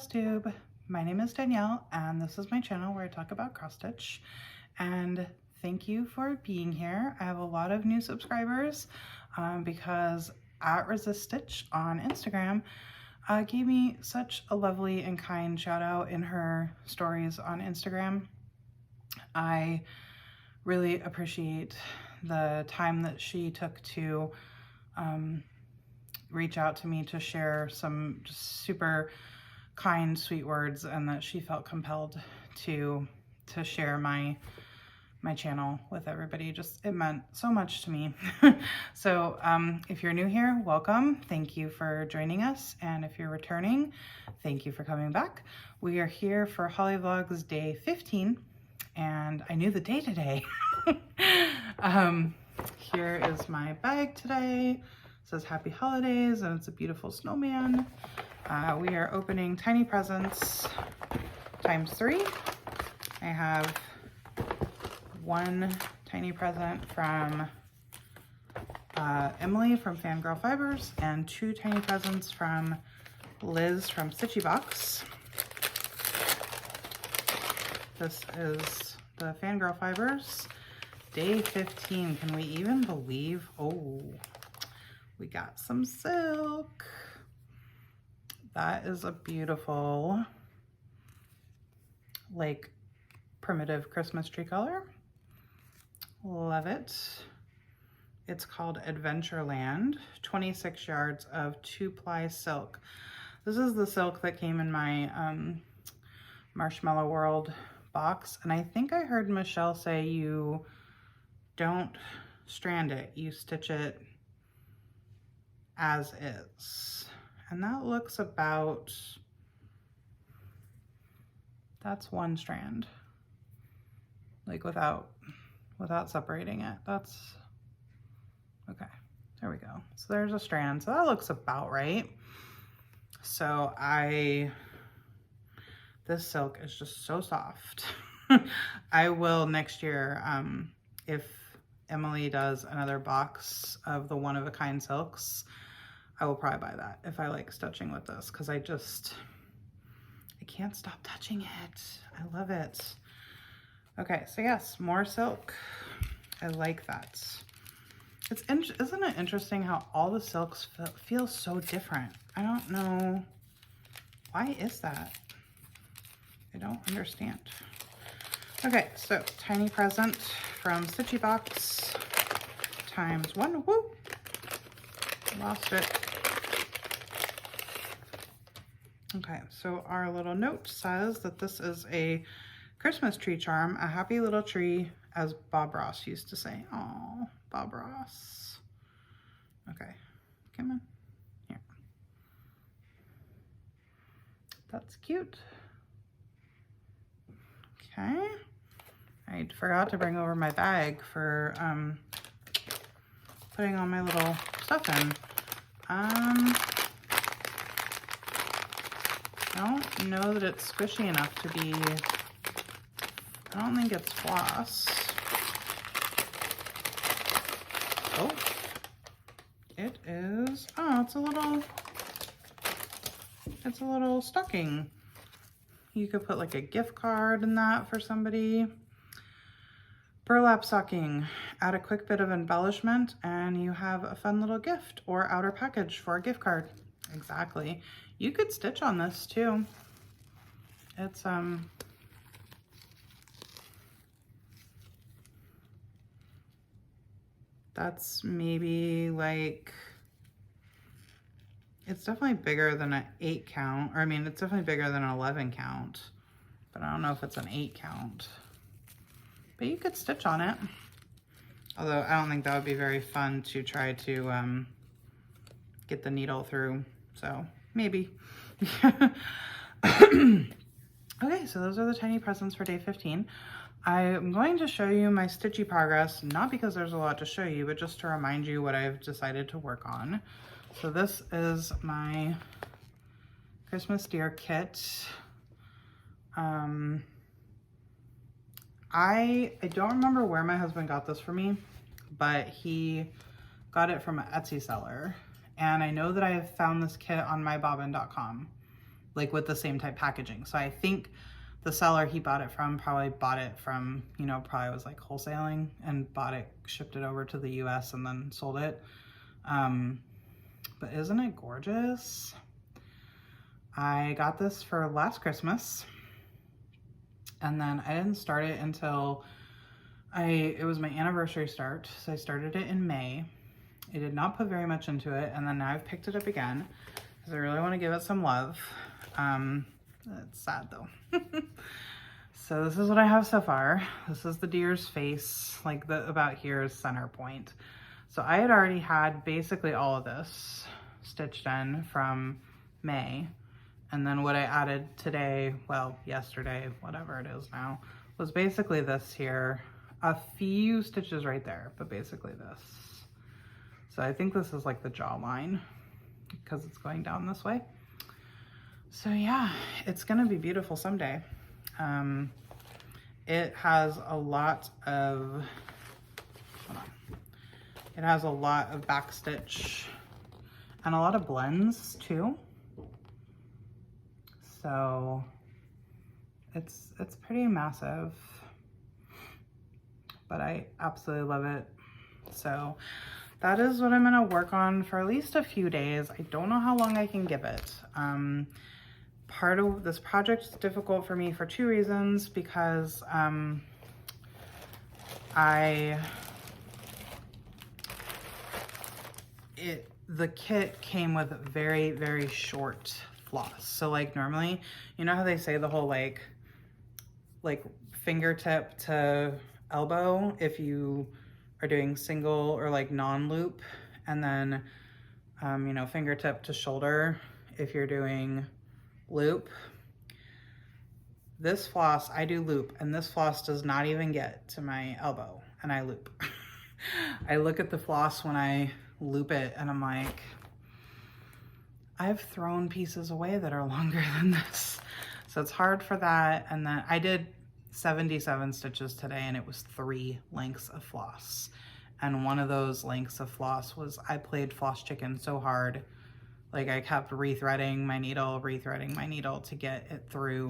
Flosstube. My name is Danielle and this is my channel where I talk about cross stitch, and thank you for being here. I have a lot of new subscribers because at Resist Stitch on Instagram gave me such a lovely and kind shout out in her stories on Instagram. I really appreciate the time that she took to reach out to me to share some just super kind, sweet words, and that she felt compelled to share my channel with everybody. Just, it meant so much to me. So if you're new here, welcome. Thank you for joining us. And if you're returning, thank you for coming back. We are here for HoliVlog's day 15, and I knew the day today. Here is my bag today. It says Happy Holidays, and it's a beautiful snowman. We are opening tiny presents times 3. I have one tiny present from Emily from Fangirl Fibers and 2 tiny presents from Liz from Stitchy Box. This is the Fangirl Fibers day 15. Can we even believe? Oh, we got some silk. That is a beautiful, like, primitive Christmas tree color. Love it. It's called Adventureland. 26 yards of 2-ply silk. This is the silk that came in my Marshmallow World box, and I think I heard Michelle say you don't strand it, you stitch it as is. And that looks about, that's one strand, like without separating it. That's okay. There we go. So there's a strand. So that looks about right. So this silk is just so soft. I will next year, if Emily does another box of the one-of-a-kind silks, I will probably buy that if I like stitching with this, because I can't stop touching it. I love it. Okay, so yes, more silk. I like that. Isn't it interesting how all the silks feel so different? I don't know. Why is that? I don't understand. Okay, so tiny present from Stitchy Box times 1. Woo! Lost it. Okay, so our little note says that this is a Christmas tree charm, a happy little tree, as Bob Ross used to say. Oh, Bob Ross. Okay, come on. Here. That's cute. Okay. I forgot to bring over my bag for putting all my little stuff in. I don't know that it's squishy enough to be, I don't think it's floss. Oh, it is, oh, it's a little stocking. You could put like a gift card in that for somebody. Burlap stocking, add a quick bit of embellishment and you have a fun little gift or outer package for a gift card. Exactly. You could stitch on this too. It's that's maybe like, it's definitely bigger than an 8 count, or I mean, it's definitely bigger than an 11 count, but I don't know if it's an 8 count. But you could stitch on it. Although I don't think that would be very fun to try to get the needle through. So maybe. Okay, so those are the tiny presents for day 15. I'm going to show you my stitchy progress, not because there's a lot to show you, but just to remind you what I've decided to work on. So this is my Christmas Deer kit. I don't remember where my husband got this for me, but he got it from an Etsy seller. And I know that I have found this kit on mybobbin.com. like with the same type packaging. So I think the seller he bought it from probably bought it from, you know, probably was like wholesaling and bought it, shipped it over to the US and then sold it. But isn't it gorgeous? I got this for last Christmas, and then I didn't start it until it was my anniversary start. So I started it in May. I did not put very much into it, and then now I've picked it up again because I really want to give it some love. It's sad though. So this is what I have so far. This is the deer's face, like the about here is center point. So I had already had basically all of this stitched in from May. And then what I added today, well, yesterday, whatever it is now, was basically this here. A few stitches right there, but basically this. So I think this is like the jawline because it's going down this way. So yeah, it's gonna be beautiful someday. It has a lot of, it has a lot of back stitch and a lot of blends too. So it's pretty massive, but I absolutely love it. So that is what I'm gonna work on for at least a few days. I don't know how long I can give it. Part of this project is difficult for me for two reasons, because the kit came with very, very short floss. So like normally, you know how they say the whole like fingertip to elbow if you are doing single or like non-loop, and then you know, fingertip to shoulder if you're doing loop. This floss I do loop, and this floss does not even get to my elbow, and I loop. I look at the floss when I loop it and I'm like, I've thrown pieces away that are longer than this. So it's hard for that. And then I did 77 stitches today, and it was 3 lengths of floss. And one of those lengths of floss was, I played floss chicken so hard. Like I kept rethreading my needle to get it through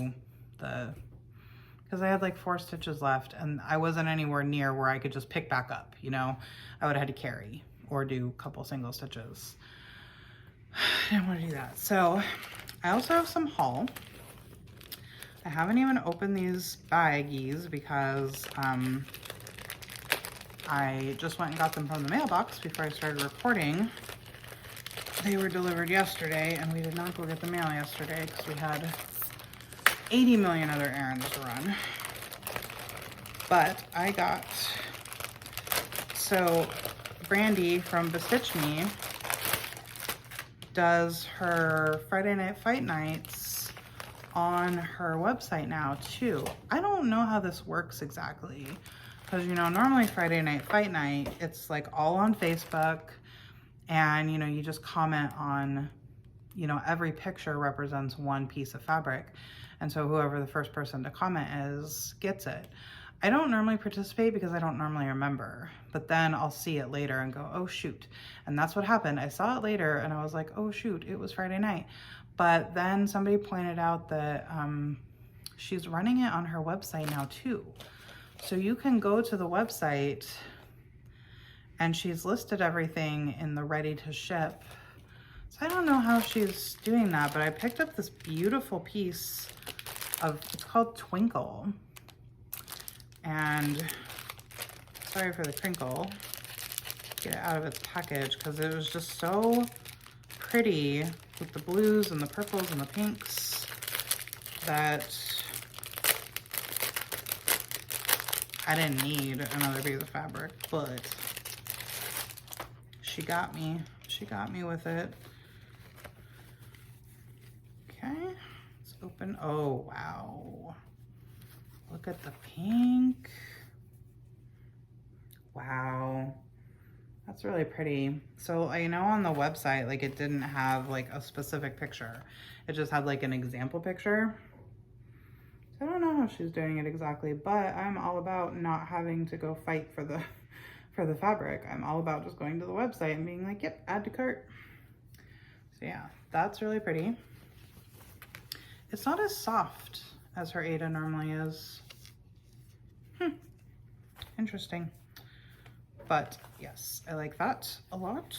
the, because I had like 4 stitches left and I wasn't anywhere near where I could just pick back up, you know? I would have had to carry or do a couple single stitches. I didn't want to do that. So I also have some haul. I haven't even opened these baggies because I just went and got them from the mailbox before I started recording. They were delivered yesterday, and we did not go get the mail yesterday because we had 80 million other errands to run. But I got, so Brandy from Bestitch Me does her Friday Night Fight Nights on her website now too. I don't know how this works exactly, because you know, normally Friday Night Fight Night, it's like all on Facebook, and you know, you just comment on, you know, every picture represents one piece of fabric, and so whoever the first person to comment is gets it. I don't normally participate because I don't normally remember, but then I'll see it later and go, oh shoot. And that's what happened. I saw it later and I was like, oh shoot, it was Friday night. But then somebody pointed out that she's running it on her website now too. So you can go to the website and she's listed everything in the ready to ship. So I don't know how she's doing that, but I picked up this beautiful piece of, it's called Twinkle. And sorry for the crinkle, get it out of its package, because it was just so pretty with the blues and the purples and the pinks that I didn't need another piece of fabric, but she got me with it. Okay, let's open, oh wow. Look at the pink. Wow, that's really pretty. So I know on the website, like it didn't have like a specific picture. It just had like an example picture. So I don't know how she's doing it exactly, but I'm all about not having to go fight for the fabric. I'm all about just going to the website and being like, yep, add to cart. So yeah, that's really pretty. it's not as soft as her Ada normally is. Interesting. But yes, I like that a lot.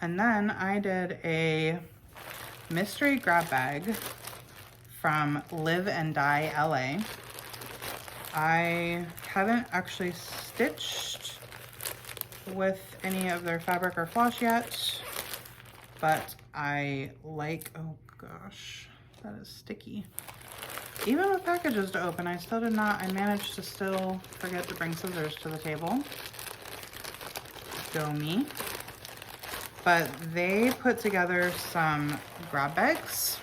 And then I did a mystery grab bag from Live and Dye LA. I haven't actually stitched with any of their fabric or floss yet, but I like, oh gosh, that is sticky. Even with packages to open, I still did not, I managed to still forget to bring scissors to the table. Go me. But they put together some grab bags.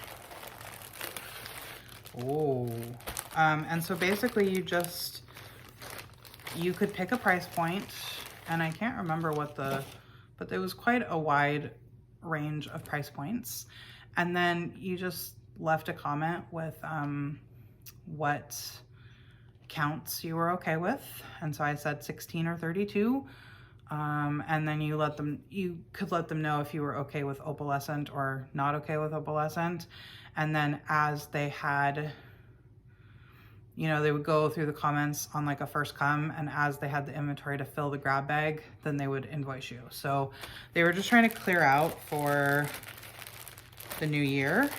Oh. And so basically you could pick a price point, and I can't remember what but there was quite a wide range of price points. And then you just left a comment with what counts you were okay with. And so I said 16 or 32. And then you could let them know if you were okay with opalescent or not okay with opalescent. And then as they had, you know, they would go through the comments on like a first come, and as they had the inventory to fill the grab bag, then they would invoice you. So they were just trying to clear out for the new year.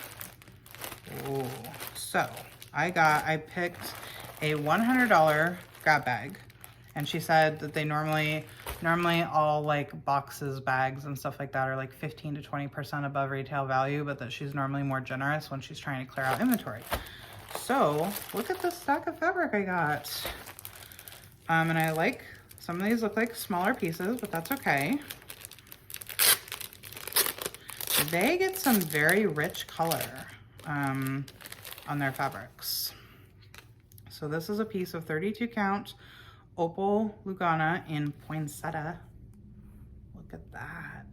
Oh, so I picked a $100 grab bag, and she said that they normally all like boxes, bags and stuff like that are like 15 to 20% above retail value, but that she's normally more generous when she's trying to clear out inventory. So look at this stack of fabric I got. And I like, some of these look like smaller pieces, but that's okay. They get some very rich color on their fabrics. So this is a piece of 32 count opal Lugana in Poinsettia. Look at that.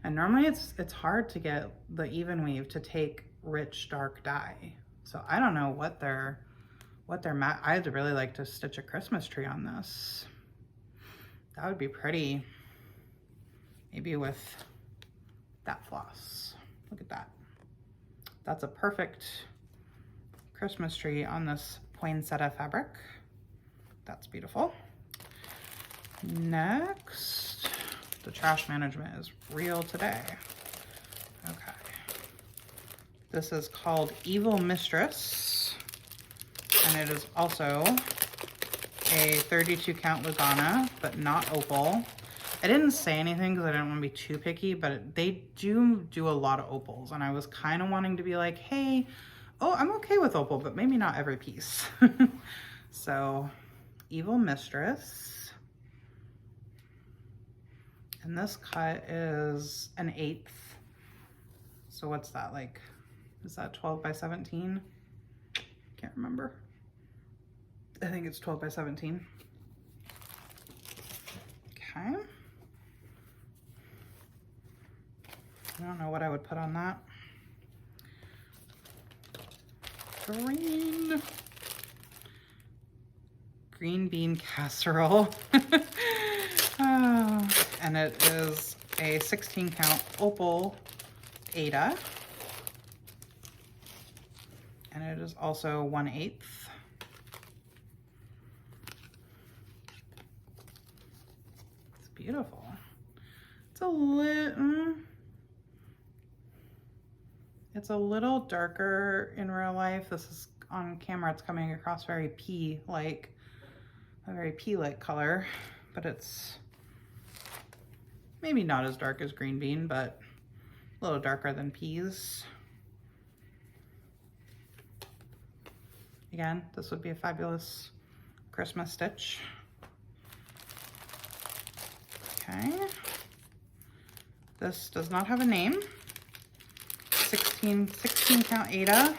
And normally it's hard to get the even weave to take rich dark dye. So I don't know what they're I'd really like to stitch a Christmas tree on this. That would be pretty. Maybe with that floss. Look at that. That's a perfect Christmas tree on this poinsettia fabric. That's beautiful. Next, the trash management is real today. Okay. This is called Evil Mistress, and it is also a 32 count Lugana, but not opal. I didn't say anything because I didn't want to be too picky, but they do a lot of opals, and I was kind of wanting to be like, hey, oh, I'm okay with opal, but maybe not every piece. So, Evil Mistress. And this cut is an 1/8. So what's that like? Is that 12 by 17? Can't remember. I think it's 12 by 17. Okay. I don't know what I would put on that. Green bean casserole. Oh, and it is a 16 count opal Ada. And it is also 1/8. It's beautiful. It's a little darker in real life. This is on camera, it's coming across very pea-like, a very pea-like color, but it's maybe not as dark as green bean, but a little darker than peas. Again, this would be a fabulous Christmas stitch. Okay. This does not have a name. 16 count Ada.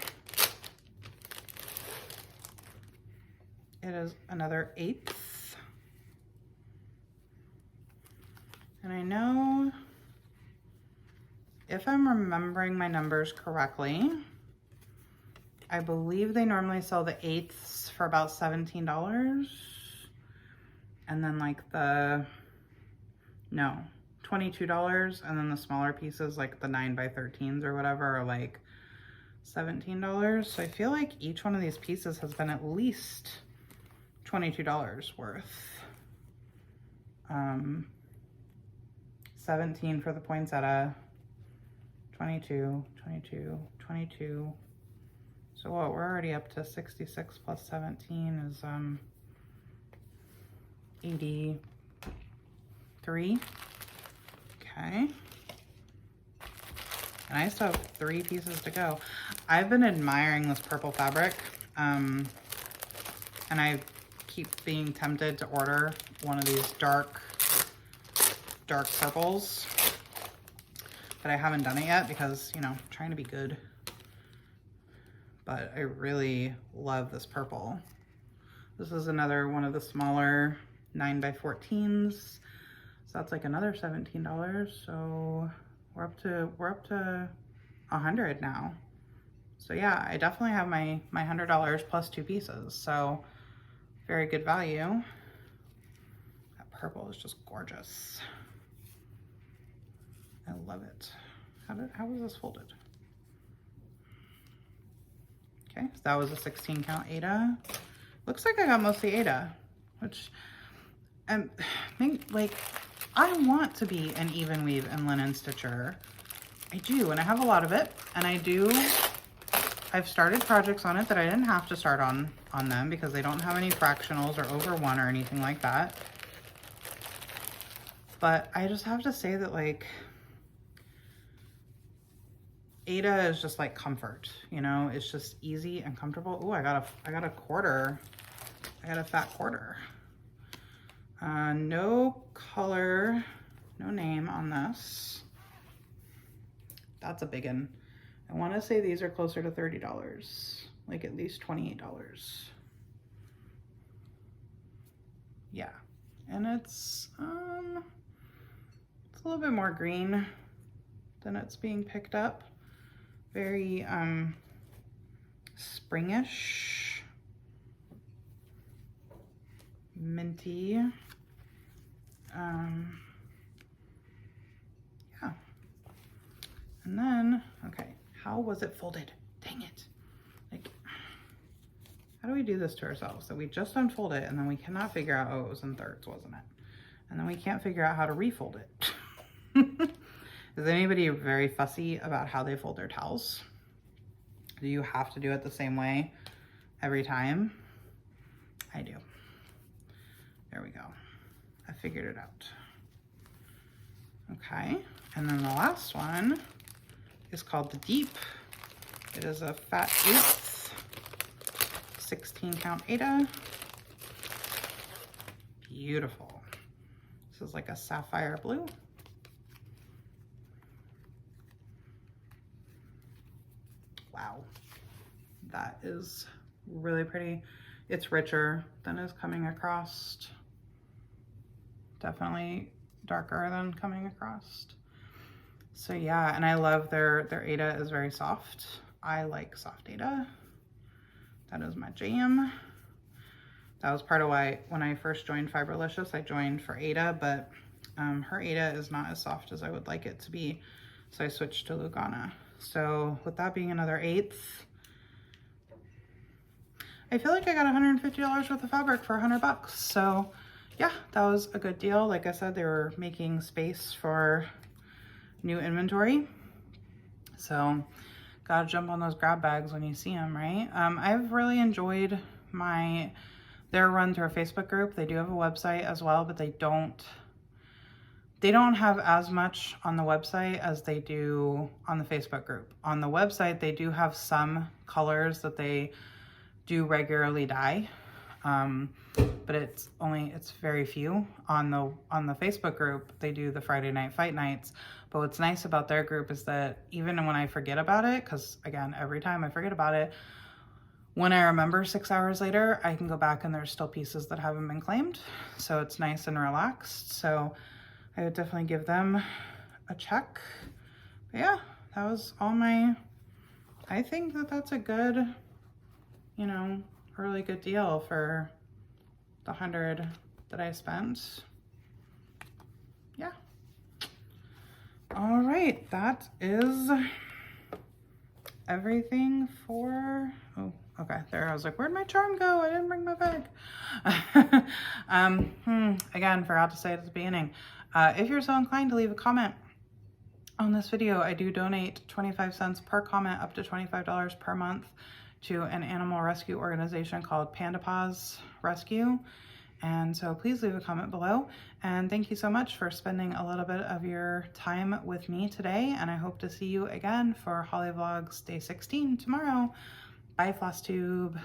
It is another 1/8. And I know, if I'm remembering my numbers correctly, I believe they normally sell the 1/8 for about $17. And then like $22. And then the smaller pieces, like the 9 by 13s or whatever, are like $17. So I feel like each one of these pieces has been at least $22 worth. 17 for the poinsettia, 22, 22, 22. So what, we're already up to 66 plus 17 is 83. Okay. And I still have 3 pieces to go. I've been admiring this purple fabric, and I keep being tempted to order one of these dark purples, but I haven't done it yet because, you know, I'm trying to be good. But I really love this purple. This is another one of the smaller 9x14s. So that's like another $17. So we're up to 100 now. So yeah, I definitely have my $100 plus 2 pieces. So very good value. That purple is just gorgeous. I love it. How was this folded? Okay, so that was a 16 count Aida. Looks like I got mostly Aida, which like, I want to be an even weave and linen stitcher. I do, and I have a lot of it, and I've started projects on it that I didn't have to start on them because they don't have any fractionals or over 1 or anything like that. But I just have to say that, like, Aida is just like comfort, you know, it's just easy and comfortable. Oh, I got a quarter. I got a fat quarter. No color, no name on this. That's a big one. I want to say these are closer to $30, like at least $28. Yeah, and it's a little bit more green than it's being picked up. Very springish, minty. Yeah. And then, okay, how was it folded? Dang it. Like, how do we do this to ourselves? So we just unfold it and then we cannot figure out, oh, it was in thirds, wasn't it? And then we can't figure out how to refold it. Is anybody very fussy about how they fold their towels? Do you have to do it the same way every time? I do. There we go. I figured it out. Okay, and then the last one is called the Deep. It is a fat 1/8, 16 count Aida. Beautiful. This is like a sapphire blue. Wow, that is really pretty. It's richer than is coming across. Definitely darker than coming across. So yeah, and I love their Aida is very soft. I like soft Aida. That is my jam. That was part of why when I first joined Fiberlicious, I joined for Aida, but her Aida is not as soft as I would like it to be. So I switched to Lugana. So with that being another 1/8, I feel like I got $150 worth of fabric for $100. So yeah, that was a good deal. Like I said, they were making space for new inventory. So gotta jump on those grab bags when you see them, right? I've really enjoyed their run through a Facebook group. They do have a website as well, but they don't have as much on the website as they do on the Facebook group. On the website, they do have some colors that they do regularly dye, but it's very few. On the Facebook group, they do the Friday night fight nights. But what's nice about their group is that even when I forget about it, because again, every time I forget about it, when I remember 6 hours later, I can go back and there's still pieces that haven't been claimed. So it's nice and relaxed. So I would definitely give them a check. But yeah, that was all I think that that's a good, you know, really good deal for the 100 that I spent. Yeah. All right, that is everything for, oh, okay, there. I was like, where'd my charm go? I didn't bring my bag. Again, forgot to say at the beginning, if you're so inclined to leave a comment on this video, I do donate 25 cents per comment up to $25 per month to an animal rescue organization called Panda Paws Rescue. And so please leave a comment below. And thank you so much for spending a little bit of your time with me today. And I hope to see you again for HoliVlogs Day 16 tomorrow. Bye, Flosstube.